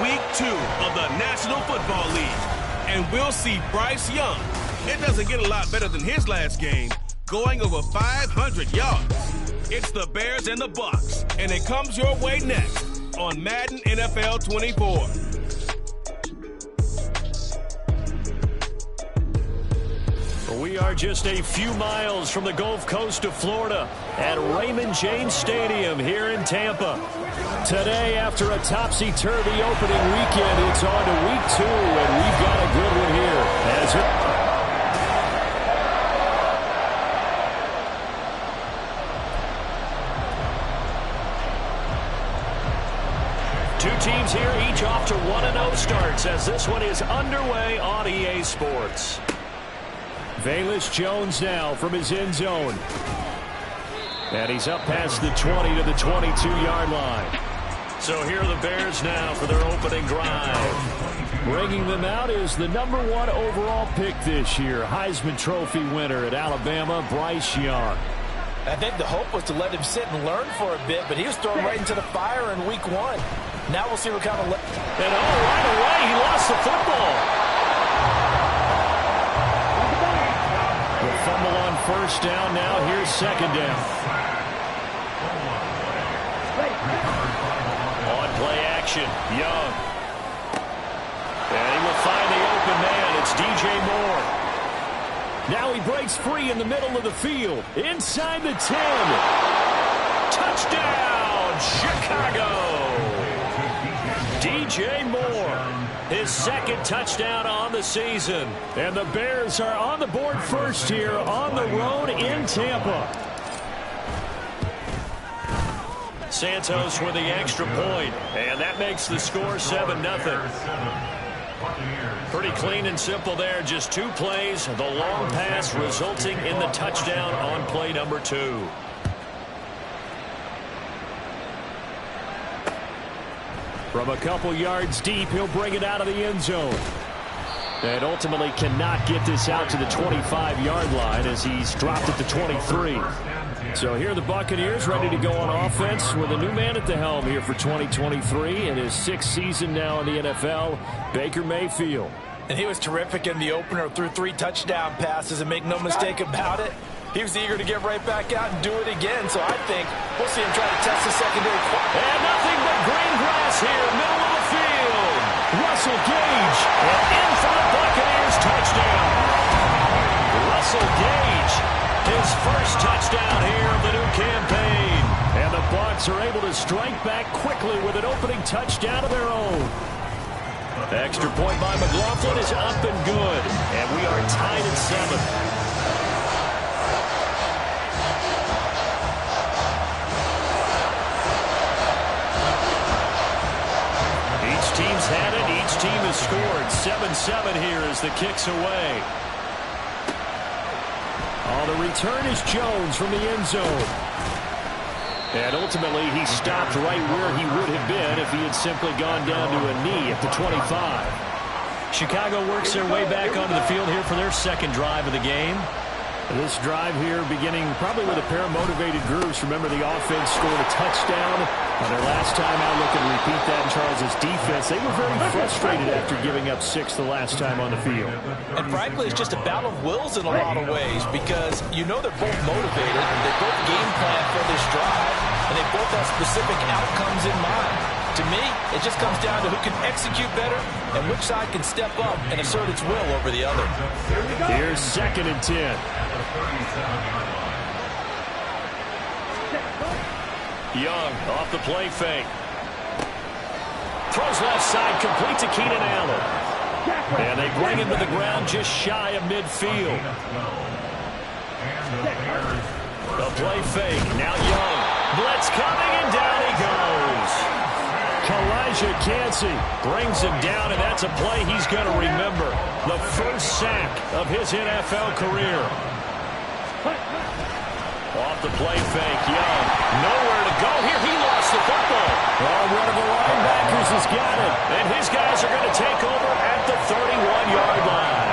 Week 2 of the National Football League. And we'll see Bryce Young. It doesn't get a lot better than his last game, going over 500 yards. It's the Bears and the Bucs, and it comes your way next on Madden NFL 24. We are just a few miles from the Gulf Coast of Florida at Raymond James Stadium here in Tampa. Today, after a topsy-turvy opening weekend, it's on to Week 2, and we've got a good one here. Two teams here, each off to 1-0 starts as this one is underway on EA Sports. Velus Jones now from his end zone. And he's up past the 20 to the 22-yard line. So here are the Bears now for their opening drive. Bringing them out is the #1 overall pick this year, Heisman Trophy winner at Alabama, Bryce Young. I think the hope was to let him sit and learn for a bit, but he was thrown right into the fire in Week 1. Now we'll see what kind of... And right away, he lost the football. The fumble on first down. Now here's second down. On play action, Young. And he will find the open man. It's DJ Moore. Now he breaks free in the middle of the field. Inside the 10. Touchdown, Chicago. DJ Moore, his second touchdown on the season. And the Bears are on the board first here on the road in Tampa. Santos with the extra point, and that makes the score 7-0. Pretty clean and simple there. Just 2 plays, the long pass resulting in the touchdown on play number 2. From a couple yards deep, he'll bring it out of the end zone. And ultimately cannot get this out to the 25-yard line as he's dropped it to 23. So here are the Buccaneers ready to go on offense with a new man at the helm here for 2023 in his 6th season now in the NFL, Baker Mayfield. And he was terrific in the opener, threw 3 touchdown passes, and make no mistake about it, he was eager to get right back out and do it again. So I think we'll see him try to test the secondary. And nothing but green grass here, middle of the field. Russell Gage, and in for the Buccaneers touchdown. Russell Gage, his first touchdown here of the new campaign. And the Bucs are able to strike back quickly with an opening touchdown of their own. Extra point by McLaughlin is up and good. And we are tied at 7. Team's had it. Each team has scored. 7-7 here as the kick's away. On the return is Jones from the end zone. And ultimately, he stopped right where he would have been if he had simply gone down to a knee at the 25. Chicago works their way back onto the field here for their second drive of the game. This drive here beginning probably with a pair of motivated groups. Remember, the offense scored a touchdown on their last time out. Look and repeat that in Charles's defense. They were very frustrated after giving up 6 the last time on the field. And frankly, it's just a battle of wills in a lot of ways because you know they're both motivated. They both game plan for this drive, and they both have specific outcomes in mind. To me, it just comes down to who can execute better and which side can step up and assert its will over the other. Here's 2nd and 10. Young off the play fake. Throws left side, complete to Keenan Allen. And they bring him to the ground just shy of midfield. The play fake. Now Young. Blitz coming, and down he goes. Elijah Cansey brings him down, and that's a play he's going to remember. The first sack of his NFL career. Off the play fake, Young. Nowhere to go here. He lost the football. Oh, one of the linebackers has got it. And his guys are going to take over at the 31-yard line.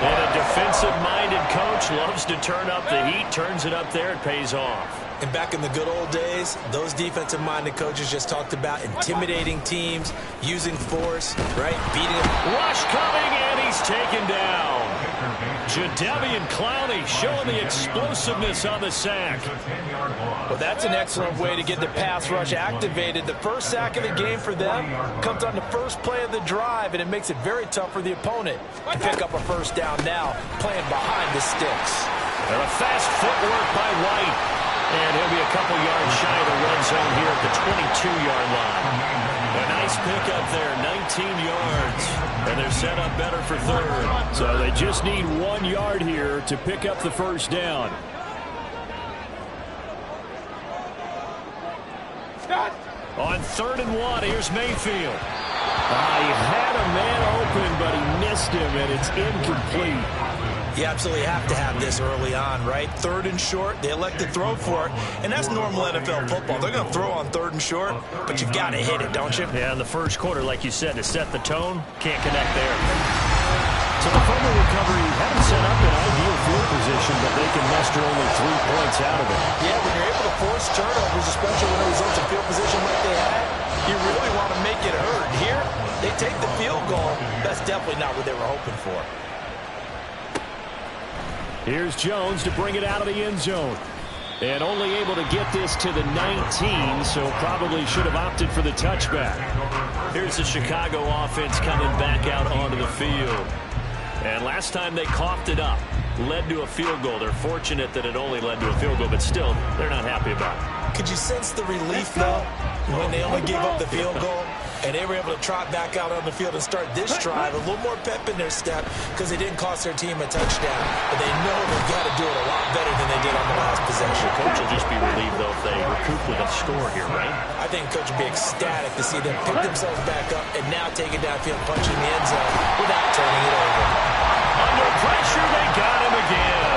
And a defensive-minded coach loves to turn up the heat, turns it up there, it pays off. And back in the good old days, those defensive-minded coaches just talked about intimidating teams, using force, right? Beating them. Rush coming, and he's taken down. Jadeveon Clowney showing the explosiveness on the sack. Well, that's an excellent way to get the pass rush activated. The first sack of the game for them comes on the first play of the drive, and it makes it very tough for the opponent to pick up a first down now, playing behind the sticks. And a fast footwork by White. And he'll be a couple yards shy of the red zone here at the 22-yard line. A nice pickup there, 19 yards. And they're set up better for third. So they just need 1 yard here to pick up the first down. On 3rd and 1, here's Mayfield. He had a man open, but he missed him, and it's incomplete. You absolutely have to have this early on, right? 3rd and short, they elect to throw for it, and that's normal NFL football. They're going to throw on 3rd and short, but you've got to hit it, don't you? Yeah, in the first quarter, like you said, to set the tone, can't connect there. So the fumble recovery haven't set up an ideal field position, but they can muster only 3 points out of it. Yeah, when you're able to force turnovers, especially when it results in field position like they had, you really want to make it hurt. Here, they take the field goal. That's definitely not what they were hoping for. Here's Jones to bring it out of the end zone. And only able to get this to the 19, so probably should have opted for the touchback. Here's the Chicago offense coming back out onto the field. And last time they coughed it up, led to a field goal. They're fortunate that it only led to a field goal, but still, they're not happy about it. Could you sense the relief, though, when they only gave up the field goal? And they were able to trot back out on the field and start this drive. A little more pep in their step because it didn't cost their team a touchdown. But they know they've got to do it a lot better than they did on the last possession. Coach will just be relieved, though, if they recoup with a score here, right? I think Coach will be ecstatic to see them pick themselves back up and now take it downfield, punching the end zone without turning it over. Under pressure, they got him again.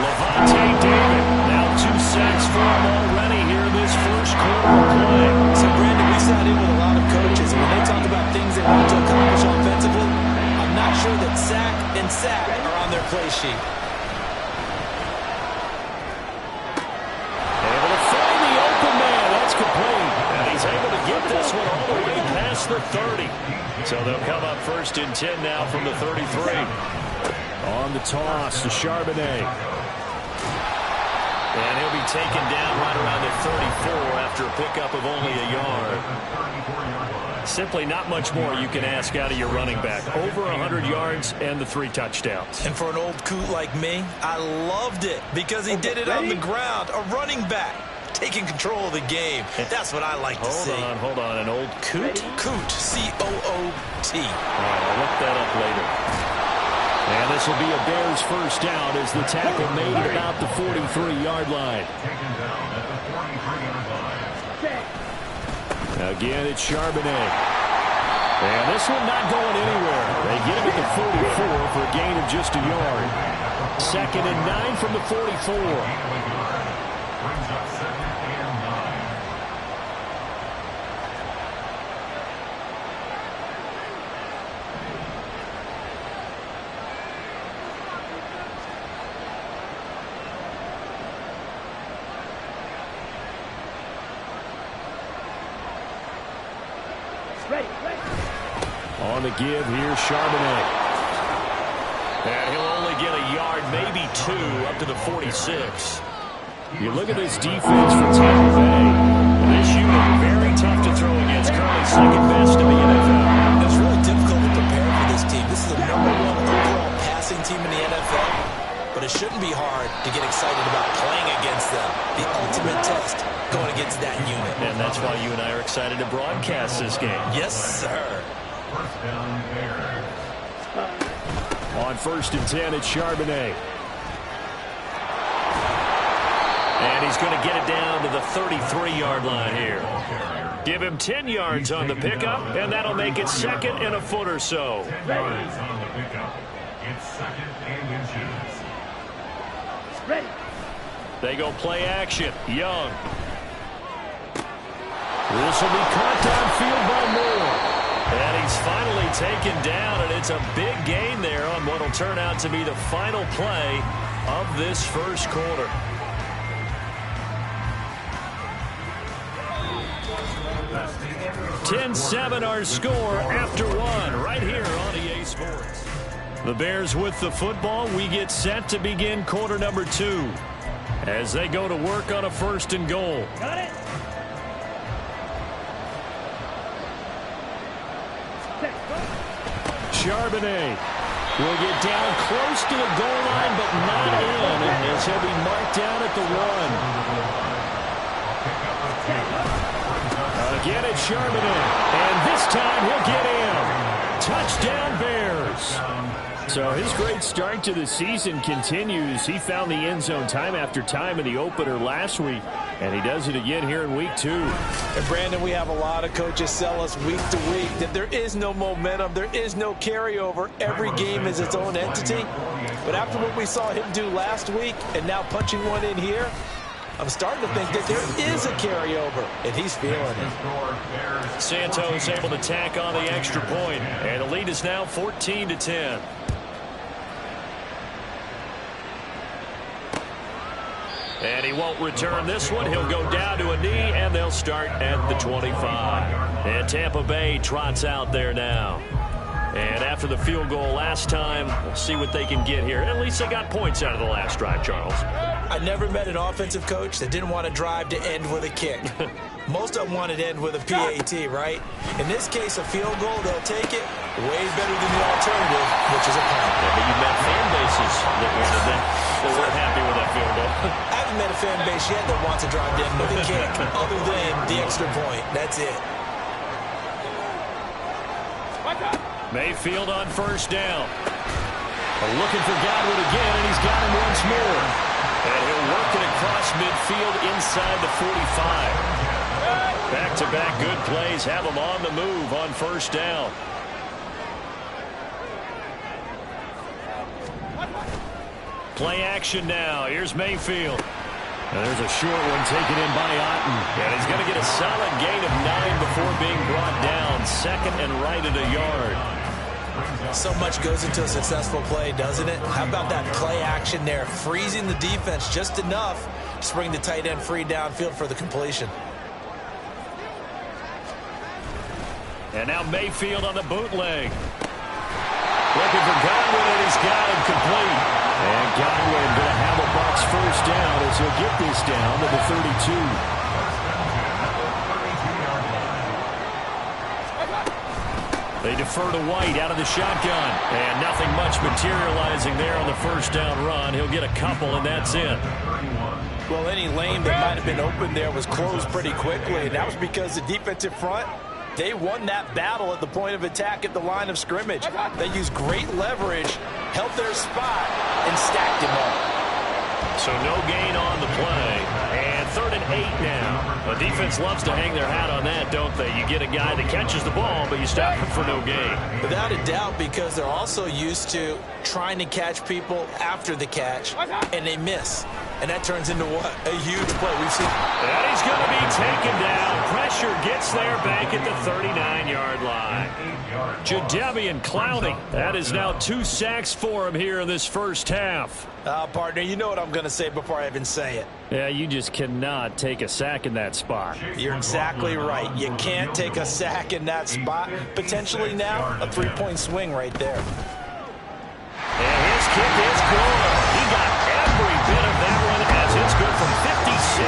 Levante David, now 2 sacks for him already here in this first quarter of play. So, Brandon, we sat in with a lot of coaches, and when they talk about things they want to accomplish offensively, I'm not sure that sack and sack are on their play sheet. Able to find the open man. That's complete. And he's able to get this one all the way past the 30. So they'll come up 1st and 10 now from the 33. On the toss to Charbonnet. And he'll be taken down right around the 34 after a pickup of only a yard. Simply not much more you can ask out of your running back. Over 100 yards and the 3 touchdowns. And for an old coot like me, I loved it because he did it on the ground. A running back taking control of the game. That's what I like to see. Hold on. An old coot? Coot, C-O-O-T. All right, I'll look that up later. And this will be a Bears first down as the tackle made at about the 43-yard line. Again, it's Charbonnet. And this one not going anywhere. They get him at the 44 for a gain of just a yard. 2nd and 9 from the 44. On the give, here's Charbonnet. And he'll only get a yard, maybe 2, up to the 46. You look at this defense for Tampa Bay. This unit, very tough to throw against, currently 2nd best in the NFL. It's really difficult to prepare for this team. This is the #1 overall passing team in the NFL. But it shouldn't be hard to get excited about playing against them. The ultimate test going against that unit. And that's why you and I are excited to broadcast this game. Yes, sir. On 1st and 10, it's Charbonnet. And he's going to get it down to the 33-yard line here. Give him 10 yards on the pickup, and that'll make it 2nd and a foot or so. They go play action. Young. This will be caught downfield by Moore. And he's finally taken down, and it's a big gain there on what will turn out to be the final play of this first quarter. 10-7 our score after one right here on EA Sports. The Bears with the football. We get set to begin quarter number 2 as they go to work on a 1st and goal. Got it. Charbonnet will get down close to the goal line, but not in, as he'll be marked down at the 1. Again, it's Charbonnet, and this time he'll get in. Touchdown, Bears. So his great start to the season continues. He found the end zone time after time in the opener last week, and he does it again here in week 2. And Brandon, we have a lot of coaches sell us week to week that there is no momentum, there is no carryover. Every game is its own entity. But after what we saw him do last week and now punching one in here, I'm starting to think that there is a carryover, and he's feeling it. Santos able to tack on the extra point, and the lead is now 14-10. And he won't return this one. He'll go down to a knee, and they'll start at the 25. And Tampa Bay trots out there now. And after the field goal last time, we'll see what they can get here. At least they got points out of the last drive, Charles. I never met an offensive coach that didn't want to drive to end with a kick. Most of them wanted to end with a PAT, right? In this case, a field goal, they'll take it way better than the alternative, which is a punt. Yeah, but you met fan bases that weren't happy with that field goal. I haven't met a fan base yet that wants to drive to end with a kick, other than the extra point. That's it. Mayfield on 1st down. Looking for Godwin again, and he's got him once more. And he'll work it across midfield inside the 45. Back-to-back good plays have him on the move on 1st down. Play action now. Here's Mayfield. And there's a short one taken in by Otten. And he's going to get a solid gain of 9 before being brought down. 2nd and right at a yard. So much goes into a successful play, doesn't it? How about that play action there, freezing the defense just enough to bring the tight end free downfield for the completion. And now Mayfield on the bootleg. Looking for Godwin, and he's got him complete. And Godwin going to have a Bucs 1st down as he'll get this down to the 32. They defer to White out of the shotgun. And nothing much materializing there on the 1st down run. He'll get a couple, and that's it. Well, any lane that might have been open there was closed pretty quickly, and that was because the defensive front, they won that battle at the point of attack at the line of scrimmage. They used great leverage, held their spot, and stacked him up. So no gain on the play. And 3rd and 8 now. The defense loves to hang their hat on that, don't they? You get a guy that catches the ball, but you stop him for no gain. Without a doubt, because they're also used to trying to catch people after the catch, and they miss. And that turns into what? A huge play. We've seen. And he's going to be taken down. Pressure gets there back at the 39-yard line. Jadeveon Clowney. That is now 2 sacks for him here in this 1st half. Partner, you know what I'm going to say before I even say it. Yeah, you just cannot take a sack in that spot. You're exactly right. You can't take a sack in that spot. Potentially now a 3-point swing right there. And his kick is good. He got every bit of that one as it's good from 56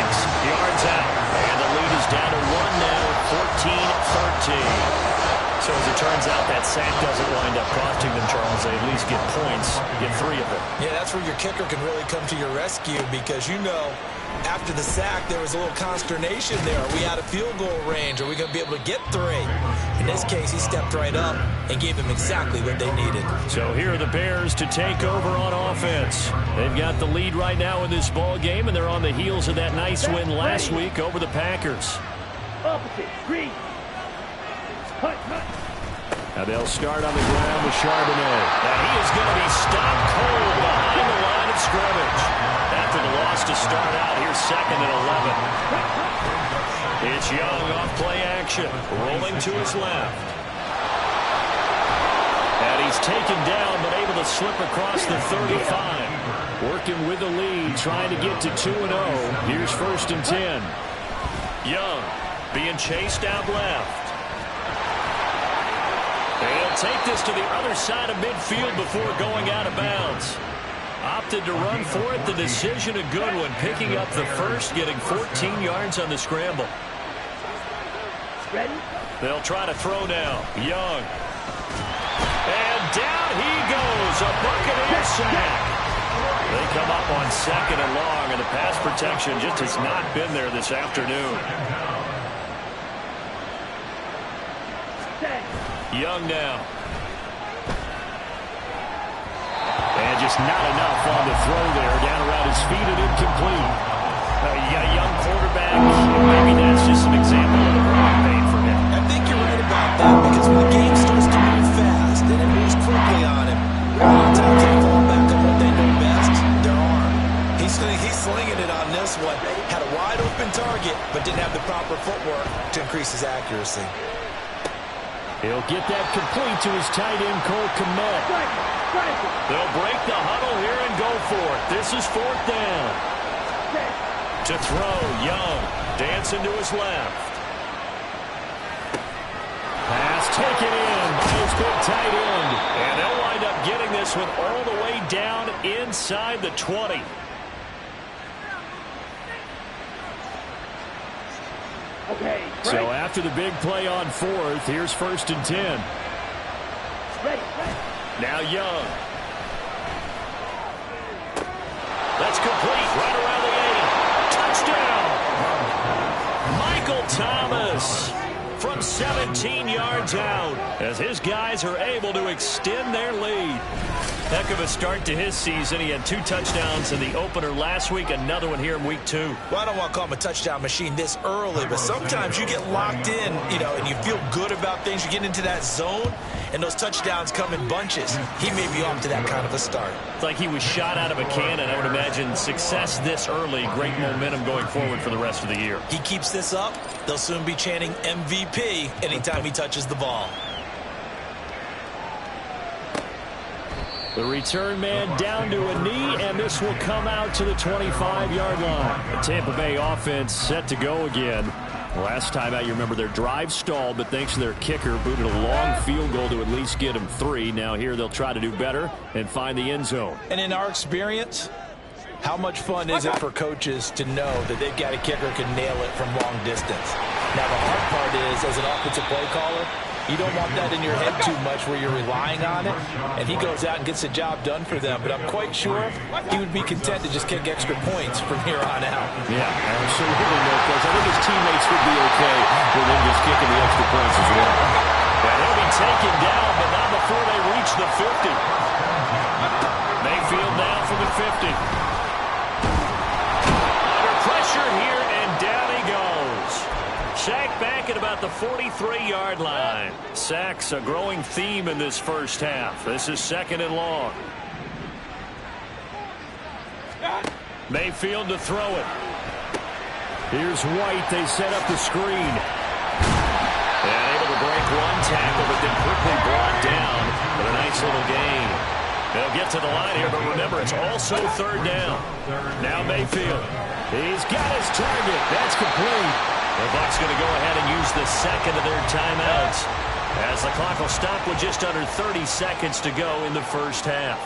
yards out. And the lead is down to 1 now, 14-13. So as it turns out, that sack doesn't wind up costing them, Charles. They at least get points, get 3 of them. Yeah, that's where your kicker can really come to your rescue because, you know, after the sack, there was a little consternation there. Are we out of field goal range? Are we going to be able to get 3? In this case, he stepped right up and gave them exactly what they needed. So here are the Bears to take over on offense. They've got the lead right now in this ball game, and they're on the heels of that nice win last week over the Packers. Opposite, green. Now they'll start on the ground with Charbonnet. And he is going to be stopped cold behind the line of scrimmage. After the loss to start out, here's 2nd and 11. It's Young off play action, rolling to his left. And he's taken down, but able to slip across the 35. Working with the lead, trying to get to 2-0. Here's 1st and 10. Young being chased out left. They'll take this to the other side of midfield before going out of bounds. Opted to run for it. The decision a good one. Picking up the first, getting 14 yards on the scramble. Ready? They'll try to throw now. Young. And down he goes. A Buccaneers sack. They come up on 2nd and long, and the pass protection just has not been there this afternoon. Young now. And just not enough on the throw there. Down around his feet and incomplete. You got a young quarterback. Maybe that's just an example of the growing pain for him. I think you're right about that, because when the game starts to move fast and it moves quickly on him, a lot of times they fall back on what they know best, their arm. He's slinging it on this one. Had a wide open target, but didn't have the proper footwork to increase his accuracy. He'll get that complete to his tight end, Cole Kmet. They'll break the huddle here and go for it. This is 4th down. To throw, Young. Dancing to his left. Pass taken in by his big tight end. And they'll wind up getting this one all the way down inside the 20. Okay. So after the big play on 4th, here's 1st and 10. Ready. Now Young. That's complete right around the 80. Touchdown. Michael Thomas from 17 yards out as his guys are able to extend their lead. Heck of a start to his season. He had 2 touchdowns in the opener last week, another one here in week 2. Well, I don't want to call him a touchdown machine this early, but sometimes you get locked in, and you feel good about things. You get into that zone, and those touchdowns come in bunches. He may be off to that kind of a start. It's like he was shot out of a cannon. I would imagine success this early, great momentum going forward for the rest of the year. He keeps this up, they'll soon be chanting MVP anytime he touches the ball. The return man down to a knee, and this will come out to the 25-yard line. The Tampa Bay offense set to go again. Last time out, you remember their drive stalled, but thanks to their kicker, booted a long field goal to at least get them 3. Now here they'll try to do better and find the end zone. And in our experience, how much fun is it for coaches to know that they've got a kicker who can nail it from long distance? Now the hard part is, as an offensive play caller, you don't want that in your head too much where you're relying on it, and he goes out and gets the job done for them. But I'm quite sure he would be content to just kick extra points from here on out. Yeah, absolutely, no question. I think his teammates would be okay with him just kicking the extra points as well. And he'll be taken down, but not before they reach the 50. Mayfield now from the 50. Under pressure here, and down he goes. Sacked back at about the 43-yard line. Sacks a growing theme in this first half. This is 2nd and long. Mayfield to throw it. Here's White. They set up the screen. And able to break one tackle, but then quickly brought down with a nice little gain. They'll get to the line here, but remember, it's also 3rd down. Now Mayfield. He's got his target. That's complete. The Bucs going to go ahead and use the second of their timeouts as the clock will stop with just under 30 seconds to go in the first half.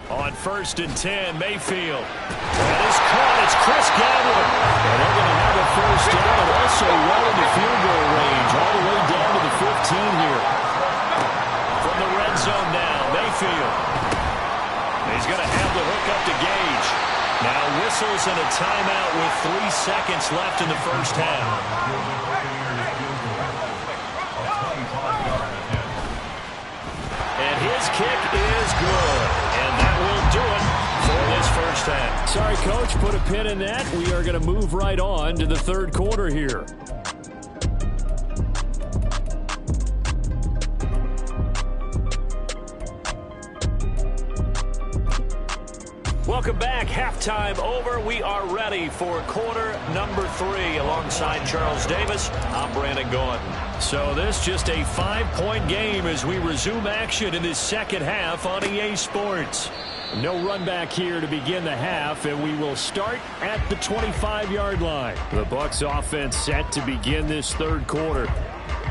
On 1st and 10, Mayfield. That is caught. It's Chris Godwin. And they're going to have a first down and also well into field goal range, all the way down to the 15 here. From the red zone now, Mayfield. He's going to have the hook up to Gage. Now whistles and a timeout with 3 seconds left in the first half. And his kick is good. And that will do it for this first half. Sorry, Coach, put a pin in that. We are going to move right on to the 3rd quarter here. Welcome back. Halftime over. We are ready for quarter number 3. Alongside Charles Davis, I'm Brandon Gordon. So this just a 5-point game as we resume action in this second half on EA Sports. No run back here to begin the half, and we will start at the 25-yard line. The Bucs offense set to begin this 3rd quarter.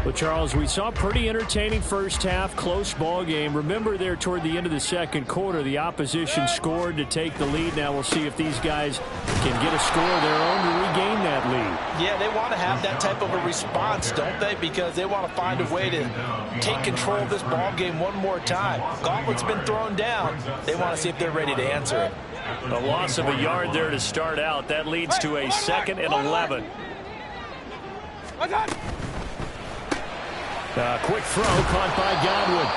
Well, Charles, we saw a pretty entertaining first half, close ball game. Remember there toward the end of the second quarter, the opposition scored to take the lead. Now we'll see if these guys can get a score of their own to regain that lead. Yeah, they want to have that type of a response, don't they? Because they want to find a way to take control of this ball game one more time. Gauntlet's been thrown down. They want to see if they're ready to answer it. A loss of a yard there to start out. That leads to a 2nd and 11. Quick throw caught by Godwin.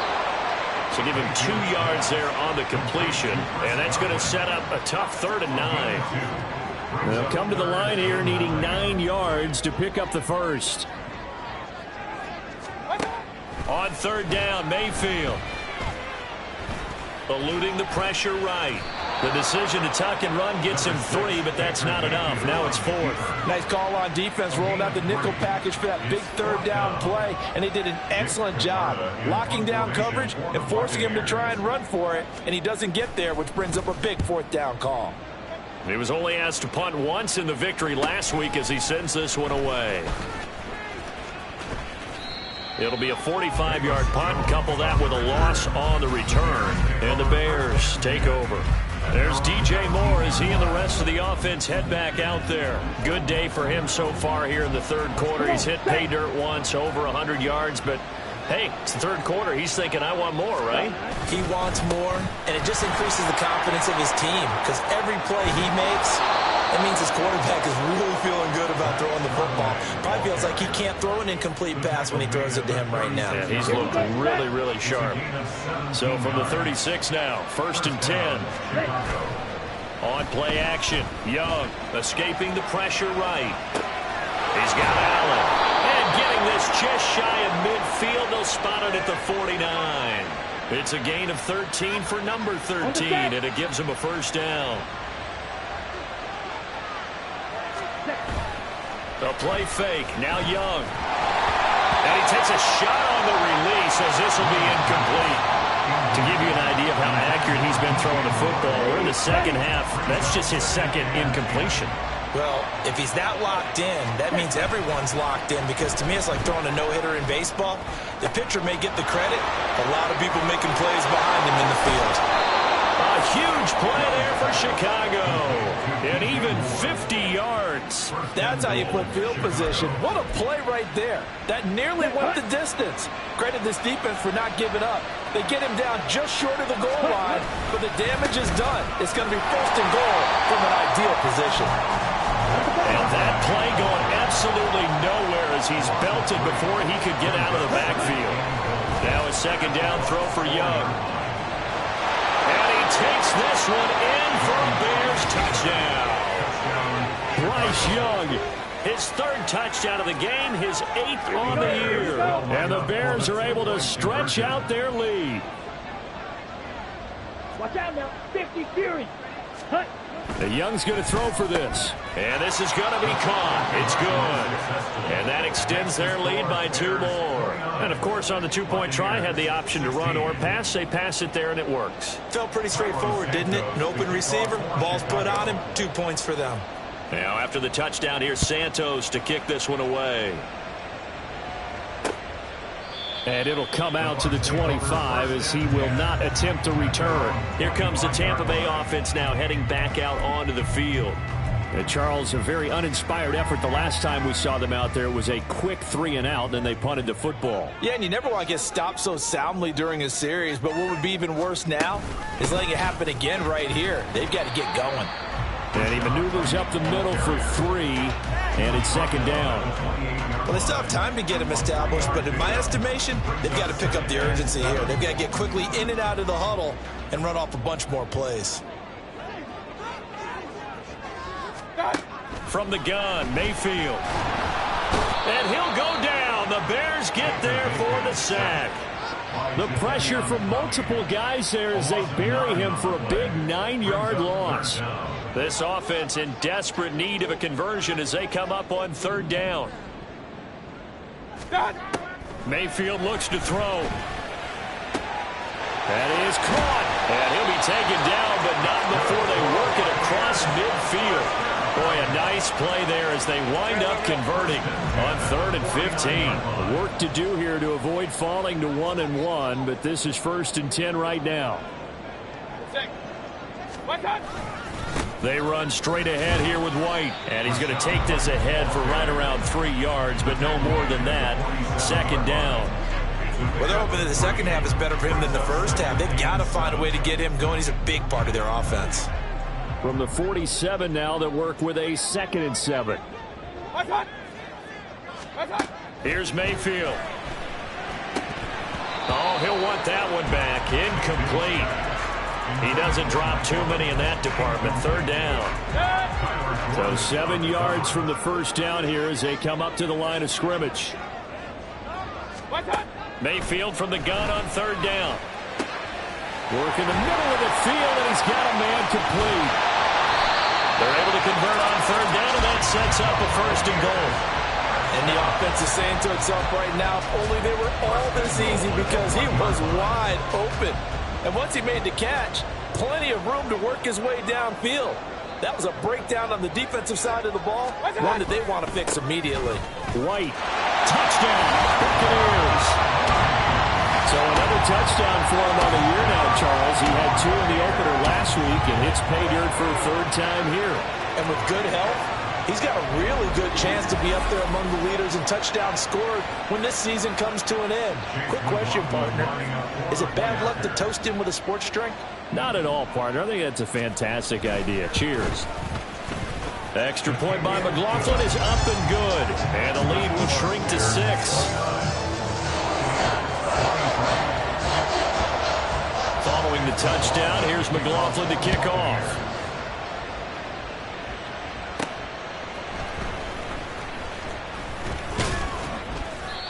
So give him 2 yards there on the completion. And that's going to set up a tough 3rd and 9. They'll come to the line here needing 9 yards to pick up the first. On 3rd down, Mayfield. Eluding the pressure right. The decision to tuck and run gets him 3, but that's not enough. Now it's 4th. Nice call on defense, rolling out the nickel package for that big 3rd down play, and they did an excellent job locking down coverage and forcing him to try and run for it, and he doesn't get there, which brings up a big 4th down call. He was only asked to punt once in the victory last week as he sends this one away. It'll be a 45-yard punt, and couple that with a loss on the return. And the Bears take over. There's DJ Moore as he and the rest of the offense head back out there. Good day for him so far here in the 3rd quarter. He's hit pay dirt once, over 100 yards, but hey, it's the 3rd quarter. He's thinking, I want more, right? He wants more, and it just increases the confidence of his team because every play he makes, that means his quarterback is really feeling good about throwing the football. Probably feels like he can't throw an incomplete pass when he throws it to him right now. Yeah, he's looked really, really sharp. So from the 36 now, 1st and 10. On play action, Young escaping the pressure right. He's got Allen. And getting this just shy of midfield. They'll spot it at the 49. It's a gain of 13 for number 13, and it gives him a 1st down. The play fake, now Young. And he takes a shot on the release as this will be incomplete. To give you an idea of how accurate he's been throwing the football, we're in the 2nd half. That's just his 2nd incompletion. Well, if he's that locked in, that means everyone's locked in because to me it's like throwing a no-hitter in baseball. The pitcher may get the credit, a lot of people making plays behind him in the field. A huge play there for Chicago. And even 50 yards. That's how you put field position. What a play right there. That nearly went the distance. Credit this defense for not giving up. They get him down just short of the goal line, but the damage is done. It's going to be 1st and goal from an ideal position. And that play going absolutely nowhere as he's belted before he could get out of the backfield. Now a 2nd down throw for Young. And he takes this one in for a Bears touchdown. Bryce Young, his 3rd touchdown of the game, his 8th on the year. And the Bears are able to stretch out their lead. Watch out now. 50 Fury. Hut. The Young's going to throw for this. And this is going to be caught. It's good. And that extends their lead by 2 more. And, of course, on the 2-point try, had the option to run or pass. They pass it there, and it works. Felt pretty straightforward, didn't it? An open receiver, ball's put on him, 2 points for them. Now, after the touchdown, here's Santos to kick this one away. And it'll come out to the 25 as he will not attempt to return. Here comes the Tampa Bay offense now heading back out onto the field. And Charles, a very uninspired effort the last time we saw them out there. It was a quick 3 and out, then they punted the football. Yeah, and you never want to get stopped so soundly during a series, but what would be even worse now is letting it happen again right here. They've got to get going. And he maneuvers up the middle for 3, and it's 2nd down. Well, they still have time to get him established, but in my estimation, they've got to pick up the urgency here. They've got to get quickly in and out of the huddle and run off a bunch more plays. From the gun, Mayfield. And he'll go down. The Bears get there for the sack. The pressure from multiple guys there as they bury him for a big 9-yard loss. This offense in desperate need of a conversion as they come up on 3rd down. Mayfield looks to throw. That is caught. And he'll be taken down, but not before they work it across midfield. Boy, a nice play there as they wind up converting on 3rd and 15. Work to do here to avoid falling to 1-1, but this is 1st and 10 right now. They run straight ahead here with White, and he's going to take this ahead for right around 3 yards, but no more than that. 2nd down. Well, they're hoping that the second half is better for him than the first half. They've got to find a way to get him going. He's a big part of their offense. From the 47 now, that work with a 2nd and 7. Here's Mayfield. Oh, he'll want that one back. Incomplete. He doesn't drop too many in that department. 3rd down. So 7 yards from the first down here as they come up to the line of scrimmage. Mayfield from the gun on 3rd down. Work in the middle of the field, and he's got a man complete. They're able to convert on 3rd down, and that sets up a 1st and goal. And the offense is saying to itself right now, if only they were all this easy, because he was wide open. And once he made the catch, plenty of room to work his way downfield. That was a breakdown on the defensive side of the ball, one that they want to fix immediately. White, touchdown, Buccaneers. So another touchdown for him on the year now, Charles. He had 2 in the opener last week, and hits pay dirt for a 3rd time here. And with good health, he's got a really good chance to be up there among the leaders in touchdowns scored when this season comes to an end. Quick question, partner. Is it bad luck to toast him with a sports drink? Not at all, partner. I think that's a fantastic idea. Cheers. Extra point by McLaughlin is up and good. And the lead will shrink to 6. Following the touchdown, here's McLaughlin to kick off.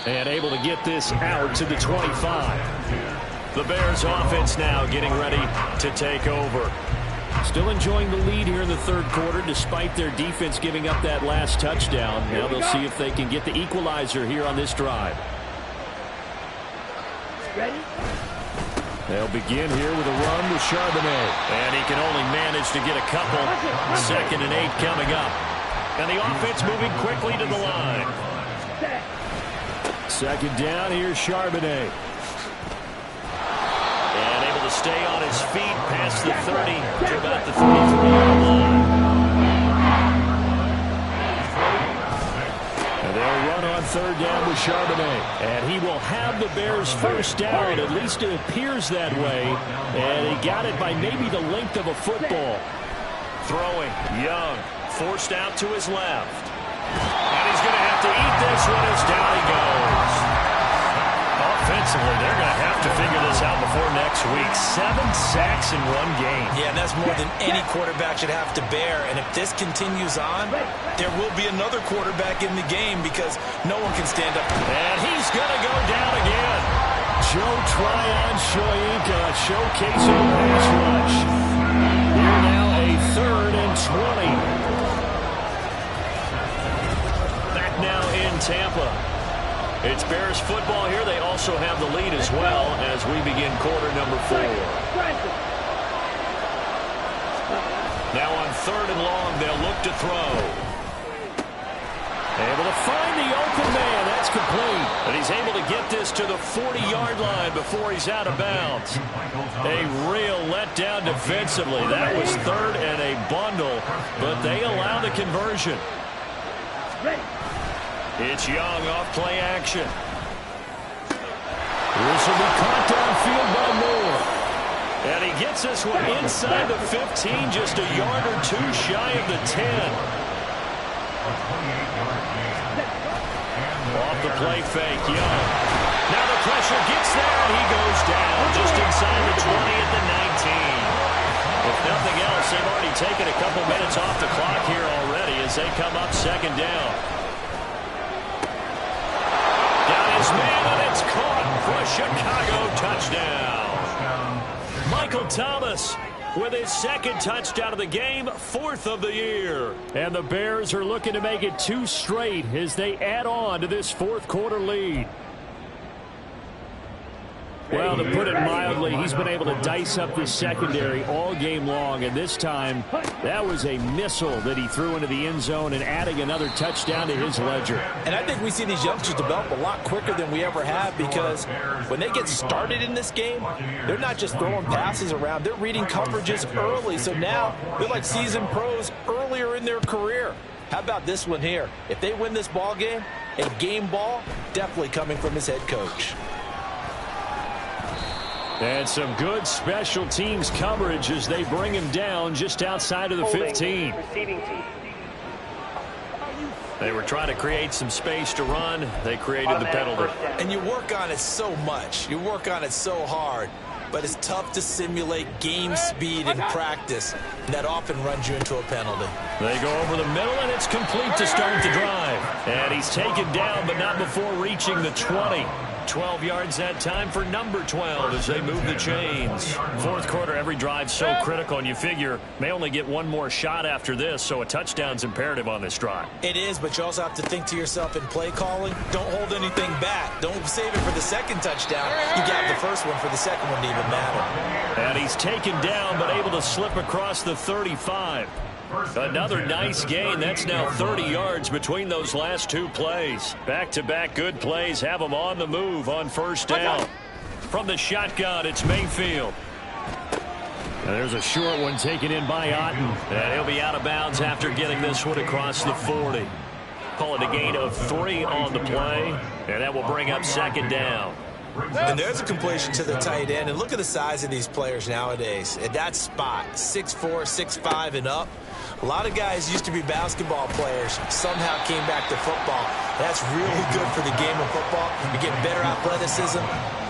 And able to get this out to the 25. The Bears offense now getting ready to take over. Still enjoying the lead here in the 3rd quarter despite their defense giving up that last touchdown. Now they'll see if they can get the equalizer here on this drive. Ready? They'll begin here with a run with Charbonnet. And he can only manage to get a couple. 2nd and 8 coming up. And the offense moving quickly to the line. 2nd down, here's Charbonnet. And able to stay on his feet past the 30 to about the 33-yard line. And they'll run on 3rd down with Charbonnet. And he will have the Bears' 1st down. At least it appears that way. And he got it by maybe the length of a football. Throwing, Young, forced out to his left. And he's going to have to eat this one as down he goes. Offensively, they're going to have to figure this out before next week. 7 sacks in 1 game. Yeah, and that's more than any quarterback should have to bear. And if this continues on, there will be another quarterback in the game because no one can stand up. And he's going to go down again. Joe Tryon Shoyinka showcasing the pass rush. Here now a 3rd and 20. Now in Tampa. It's Bears football here. They also have the lead as well as we begin quarter number 4. Now on 3rd and long, they'll look to throw. Able to find the open man. That's complete. And he's able to get this to the 40-yard line before he's out of bounds. A real letdown defensively. That was 3rd and a bundle, but they allow the conversion. It's Young off play action. This will be caught downfield by Moore. And he gets this one inside the 15, just a yard or 2 shy of the 10. Off the play fake, Young. Now the pressure gets there, and he goes down just inside the 20 at the 19. If nothing else, they've already taken a couple minutes off the clock here already as they come up 2nd down. Man, and it's caught for a Chicago touchdown. Michael Thomas with his 2nd touchdown of the game, 4th of the year. And the Bears are looking to make it 2 straight as they add on to this 4th quarter lead. Well, to put it mildly, he's been able to dice up this secondary all game long, and this time that was a missile that he threw into the end zone and adding another touchdown to his ledger. And I think we see these youngsters develop a lot quicker than we ever have, because when they get started in this game, they're not just throwing passes around, they're reading coverages early. So now they're like seasoned pros earlier in their career. How about this one here? If they win this ball game, a game ball definitely coming from his head coach. And some good special teams coverage as they bring him down just outside of the 15. They were trying to create some space to run. They created the penalty. And you work on it so much. You work on it so hard. But it's tough to simulate game speed in practice. And that often runs you into a penalty. They go over the middle, and it's complete to start the drive. And he's taken down, but not before reaching the 20. 12 yards that time for number 12 as they move the chains. Fourth quarter, every drive's so critical, and you figure may only get one more shot after this, so a touchdown's imperative on this drive. It is, but you also have to think to yourself in play calling, don't hold anything back. Don't save it for the second touchdown. You got the first one for the second one to even matter. And he's taken down, but able to slip across the 35. Another nice gain. That's now 30 yards between those last two plays. Back-to-back good plays have them on the move on first down. From the shotgun, it's Mayfield. And there's a short one taken in by Otten. And he'll be out of bounds after getting this one across the 40. Call it a gain of 3 on the play. And that will bring up second down. And there's a completion to the tight end. And look at the size of these players nowadays. At that spot, 6'4", 6'5", and up. A lot of guys used to be basketball players, somehow came back to football. That's really good for the game of football. You get better athleticism,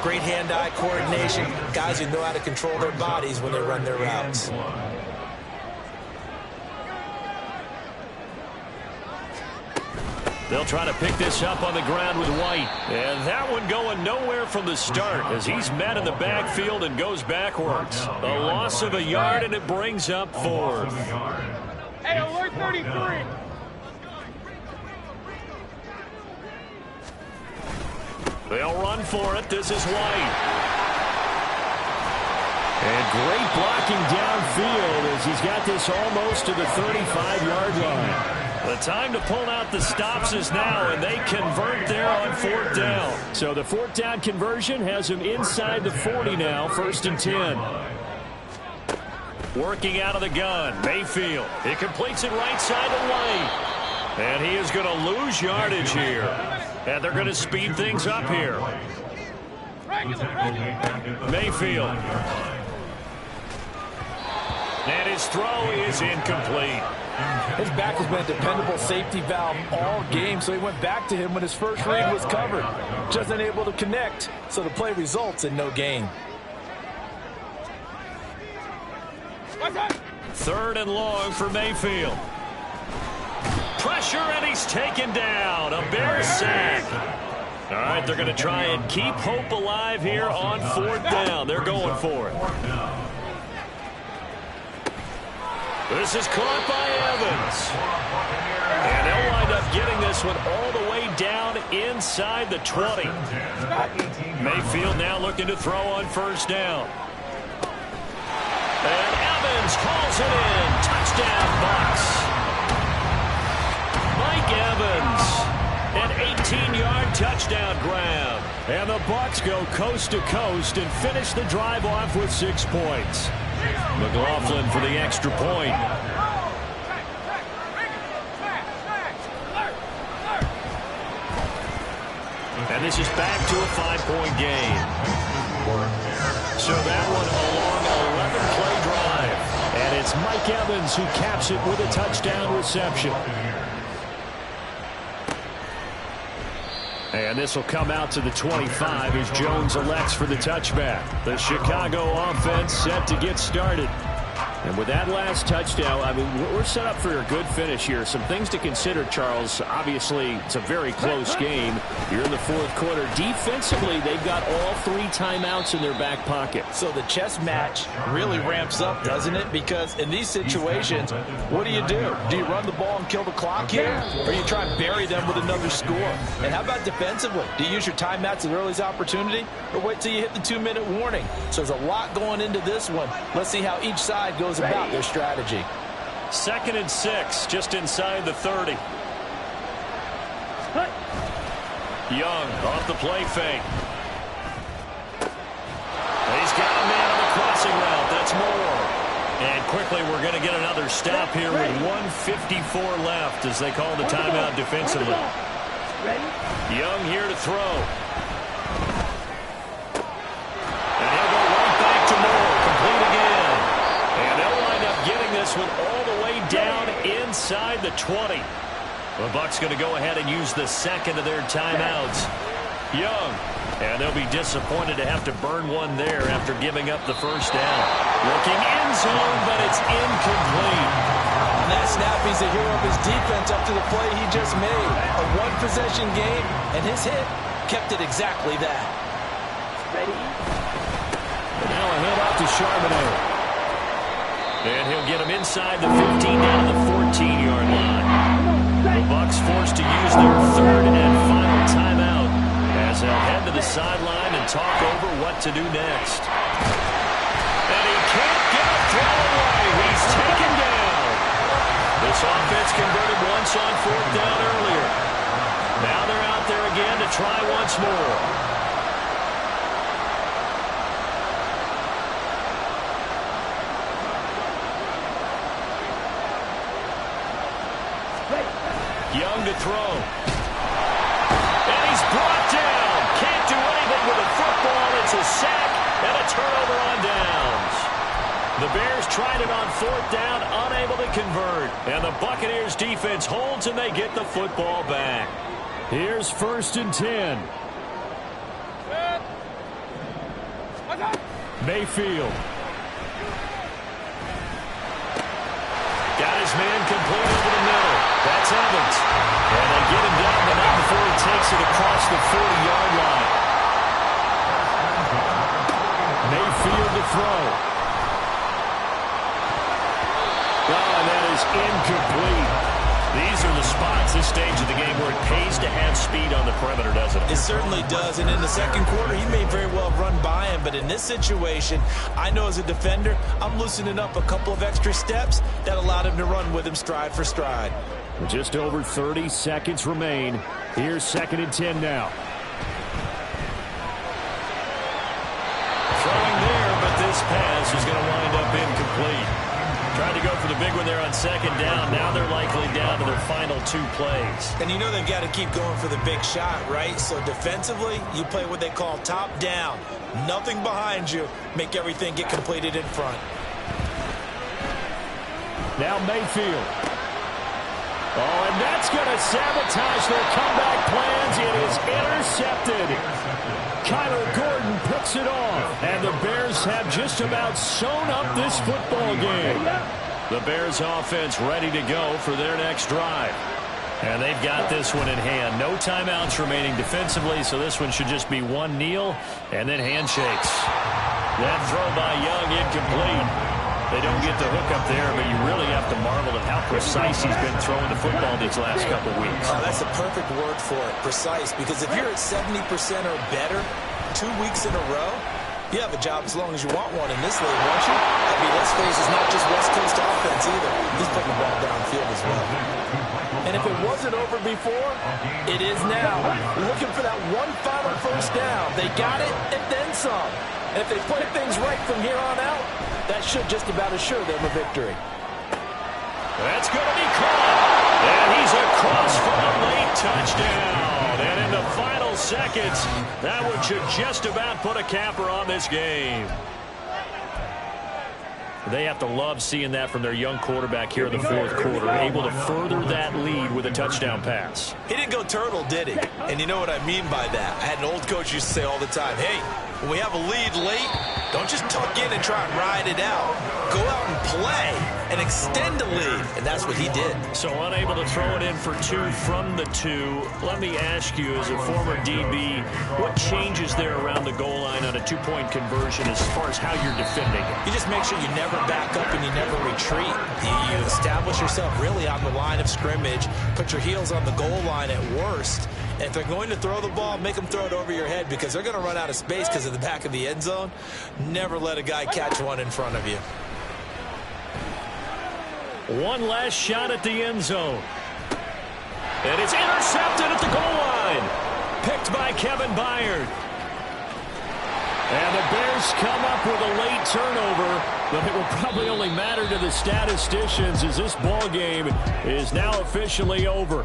great hand-eye coordination, guys who know how to control their bodies when they run their routes. They'll try to pick this up on the ground with White. And that one going nowhere from the start as he's met in the backfield and goes backwards. A loss of a yard, and it brings up fourth. Hey, alert 33. They'll run for it. This is White. And great blocking downfield as he's got this almost to the 35-yard line. The time to pull out the stops is now, and they convert there on fourth down. So the fourth down conversion has him inside the 40 now, 1st and 10. Working out of the gun, Mayfield. He completes it right side to White. And he is going to lose yardage here. And they're going to speed things up here. Mayfield. And his throw is incomplete. His back has been a dependable safety valve all game, so he went back to him when his first read was covered. Just unable to connect, so the play results in no gain. 3rd and long for Mayfield. Pressure, and he's taken down. A Bears sack. All right, they're going to try and keep hope alive here on 4th down. They're going for it. This is caught by Evans. And they'll wind up getting this one all the way down inside the 20. Mayfield now looking to throw on 1st down. And Evans hauls it in. Touchdown, Bucs. Mike Evans, an 18-yard touchdown grab. And the Bucs go coast to coast and finish the drive off with 6 points. McLaughlin for the extra point. And this is back to a 5-point game. So that one a long 11-play drive. And it's Mike Evans who caps it with a touchdown reception. And this will come out to the 25 as Jones elects for the touchback. The Chicago offense set to get started. And with that last touchdown, I mean, we're set up for a good finish here. Some things to consider, Charles. Obviously, it's a very close game. You're in the fourth quarter. Defensively, they've got all 3 timeouts in their back pocket. So the chess match really ramps up, doesn't it? Because in these situations, what do? Do you run the ball and kill the clock here? Or you try and bury them with another score? And how about defensively? Do you use your timeouts at earliest opportunity? Or wait till you hit the 2-minute warning? So there's a lot going into this one. Let's see how each side goes about their strategy. 2nd and 6, just inside the 30. Young off the play fake. He's got a man on the crossing route. That's Moore. And quickly we're going to get another stop here with 1:54 left as they call the timeout defensively. Young here to throw. And he'll go right back to Moore. Complete again. And they'll wind up getting this one all the way down inside the 20. The Bucs going to go ahead and use the second of their timeouts. Young. And they'll be disappointed to have to burn one there after giving up the first down. Looking end zone, but it's incomplete. On that snap, he's a hero of his defense up to the play he just made. A one-possession game, and his hit kept it exactly that. Ready? And now a handoff to Charbonnet. And he'll get him inside the 15 down to the 14-yard line. The Bucs forced to use their 3rd and final timeout as they'll head to the sideline and talk over what to do next. And he can't get a throw away. He's taken down. This offense converted once on 4th down earlier. Now they're out there again to try once more. Young to throw. And he's brought down. Can't do anything with the football. It's a sack and a turnover on downs. The Bears tried it on 4th down, unable to convert. And the Buccaneers defense holds and they get the football back. Here's 1st and 10. Mayfield. Got his man complete over the middle. That's Evans. And they get him down, but not before he takes it across the 40-yard line. Mayfield to throw. Oh, that is incomplete. These are the spots, this stage of the game, where it pays to have speed on the perimeter, doesn't it? It certainly does, and in the second quarter, he may very well have run by him, but in this situation, I know as a defender, I'm loosening up a couple of extra steps that allowed him to run with him stride for stride. Just over 30 seconds remain. Here's 2nd and 10 now. Throwing there, but this pass is going to wind up incomplete. Tried to go for the big one there on 2nd down. Now they're likely down to their final 2 plays. And you know they've got to keep going for the big shot, right? So defensively, you play what they call top down. Nothing behind you. Make everything get completed in front. Now Mayfield. Oh, and that's going to sabotage their comeback plans. It is intercepted. Kyler Gordon picks it off. And the Bears have just about sewn up this football game. The Bears offense ready to go for their next drive. And they've got this one in hand. No timeouts remaining defensively, so this one should just be one kneel and then handshakes. That throw by Young incomplete. They don't get the hook up there, but you really have to marvel at how precise he's been throwing the football these last couple weeks. Oh, that's a perfect word for it, precise, because if you're at 70% or better 2 weeks in a row, you have a job as long as you want one in this league, won't you? I mean, let's face it, it's not just West Coast offense either. He's putting the ball downfield as well. And if it wasn't over before, it is now. Looking for that one final first down. They got it and then some. And if they play things right from here on out, that should just about assure them a victory. That's going to be caught. And he's across for a late touchdown. And in the final seconds, that one should just about put a capper on this game. They have to love seeing that from their young quarterback here in the fourth quarter, able to further that lead with a touchdown pass. He didn't go turtle, did he? And you know what I mean by that. I had an old coach used to say all the time, hey, when we have a lead late, Don't just tuck in and try and ride it out. Go out and play and extend the lead, and that's what he did. So unable to throw it in for 2 from the 2. Let me ask you, as a former DB, what changes there around the goal line on a 2-point conversion as far as how you're defending it? You just make sure you never back up and you never retreat. You establish yourself really on the line of scrimmage, put your heels on the goal line at worst. And if they're going to throw the ball, make them throw it over your head because they're going to run out of space because of the back of the end zone. Never let a guy catch one in front of you. One last shot at the end zone. And it's intercepted at the goal line. Picked by Kevin Byard. And the Bears come up with a late turnover, but it will probably only matter to the statisticians as this ball game is now officially over.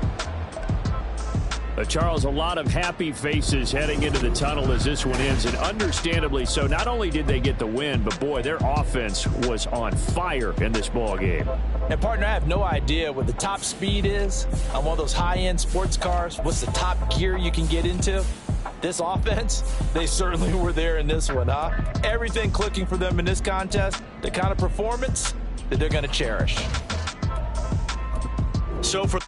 Charles, a lot of happy faces heading into the tunnel as this one ends, and understandably so. Not only did they get the win, but boy, their offense was on fire in this ball game. And partner, I have no idea what the top speed is on one of those high-end sports cars. What's the top gear you can get into? This offense, they certainly were there in this one, huh? Everything clicking for them in this contest, the kind of performance that they're going to cherish. So for